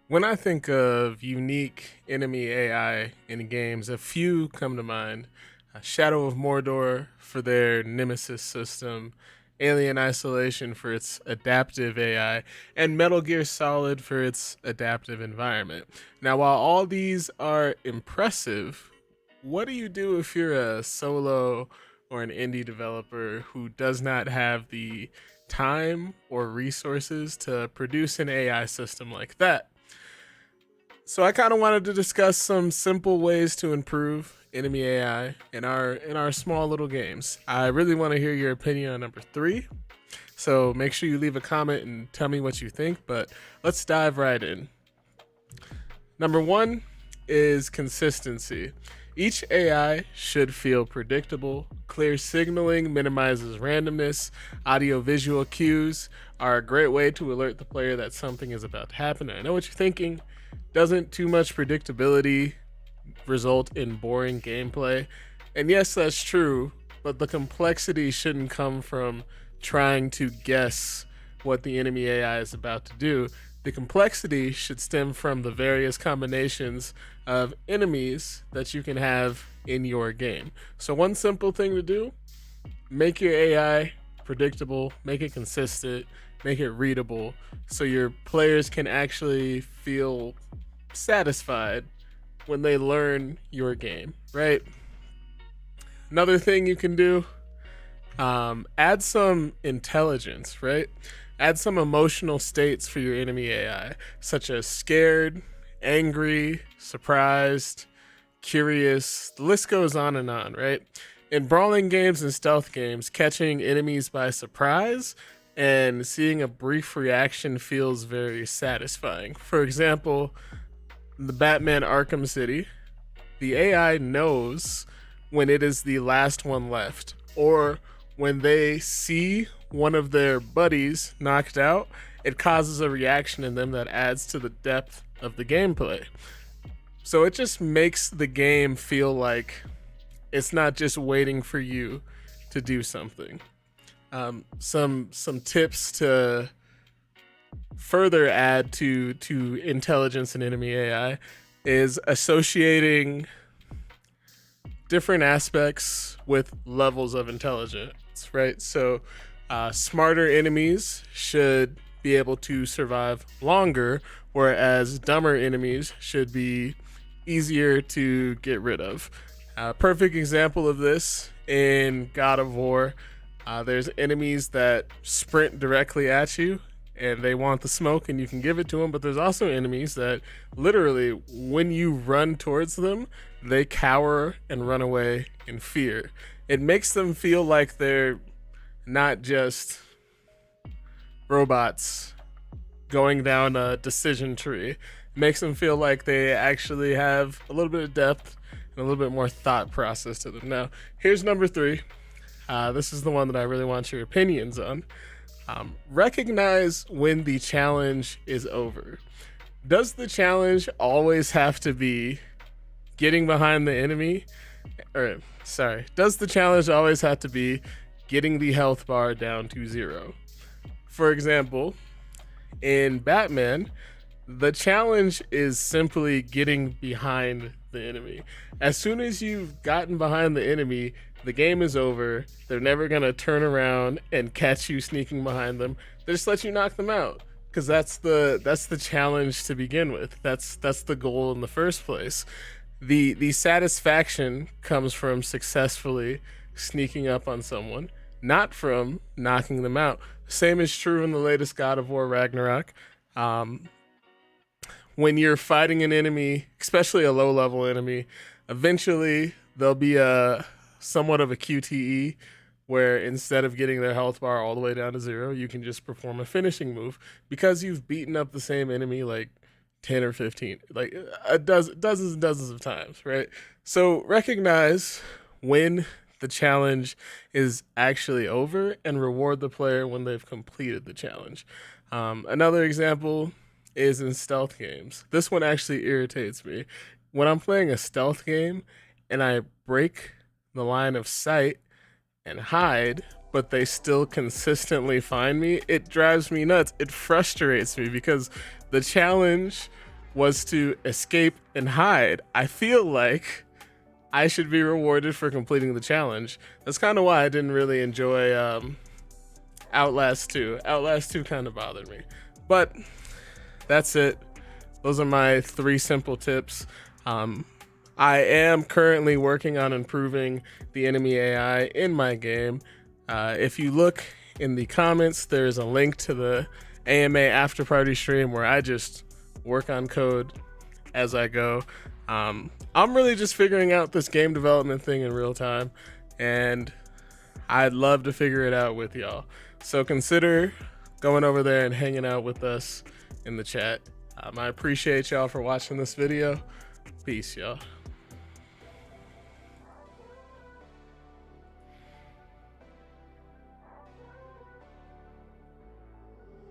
When I think of unique enemy AI in games, a few come to mind. Shadow of Mordor for their Nemesis system, Alien Isolation for its adaptive AI, and Metal Gear Solid for its adaptive environment. Now, while all these are impressive, what do you do if you're a solo or an indie developer who does not have the time or resources to produce an AI system like that? So I kind of wanted to discuss some simple ways to improve enemy AI in our small little games. I really want to hear your opinion on number 3. So make sure you leave a comment and tell me what you think, but let's dive right in. Number 1 is consistency. Each AI should feel predictable. Clear signaling minimizes randomness. Audio visual cues are a great way to alert the player that something is about to happen. I know what you're thinking. Doesn't too much predictability result in boring gameplay? And yes, that's true, but the complexity shouldn't come from trying to guess what the enemy AI is about to do. The complexity should stem from the various combinations of enemies that you can have in your game. So, one simple thing to do: make your AI predictable, make it consistent, make it readable, so your players can actually feel satisfied when they learn your game, right? Another thing you can do, add some intelligence, right? Add some emotional states for your enemy AI, such as scared, angry, surprised, curious. The list goes on, right? In brawling games and stealth games, catching enemies by surprise and seeing a brief reaction feels very satisfying. For example, the Batman Arkham City, the AI knows when it is the last one left, or when they see one of their buddies knocked out, it causes a reaction in them that adds to the depth of the gameplay. So it just makes the game feel like it's not just waiting for you to do something. Some tips to further add to intelligence in enemy AI is associating different aspects with levels of intelligence, right? So smarter enemies should be able to survive longer, whereas dumber enemies should be easier to get rid of. A perfect example of this in God of War, there's enemies that sprint directly at you and they want the smoke and you can give it to them, but there's also enemies that literally, when you run towards them, they cower and run away in fear. It makes them feel like they're not just robots going down a decision tree. It makes them feel like they actually have a little bit of depth and a little bit more thought process to them. Now, here's number 3. This is the one that I really want your opinions on. Recognize when the challenge is over. Does the challenge always have to be getting behind the enemy? Or, sorry, does the challenge always have to be getting the health bar down to 0? For example, in Batman, the challenge is simply getting behind the enemy. As soon as you've gotten behind the enemy, the game is over. They're never gonna turn around and catch you sneaking behind them. They just let you knock them out, because that's the challenge to begin with. That's the goal in the first place. The satisfaction comes from successfully sneaking up on someone, not from knocking them out. Same is true in the latest God of War Ragnarok. When you're fighting an enemy, especially a low level enemy, eventually there'll be a somewhat of a QTE where instead of getting their health bar all the way down to 0, you can just perform a finishing move because you've beaten up the same enemy like 10 or 15, like dozens and dozens of times, right? So recognize when the challenge is actually over and reward the player when they've completed the challenge. Another example is in stealth games. This one actually irritates me. When I'm playing a stealth game and I break the line of sight and hide, but they still consistently find me, it drives me nuts. It frustrates me because the challenge was to escape and hide. I feel like I should be rewarded for completing the challenge. That's kind of why I didn't really enjoy Outlast 2. Outlast 2 kind of bothered me. But that's it. Those are my 3 simple tips. I am currently working on improving the enemy AI in my game. If you look in the comments, there's a link to the AMA after party stream where I just work on code as I go. I'm really just figuring out this game development thing in real time, and I'd love to figure it out with y'all. So consider going over there and hanging out with us in the chat. I appreciate y'all for watching this video. Peace, y'all.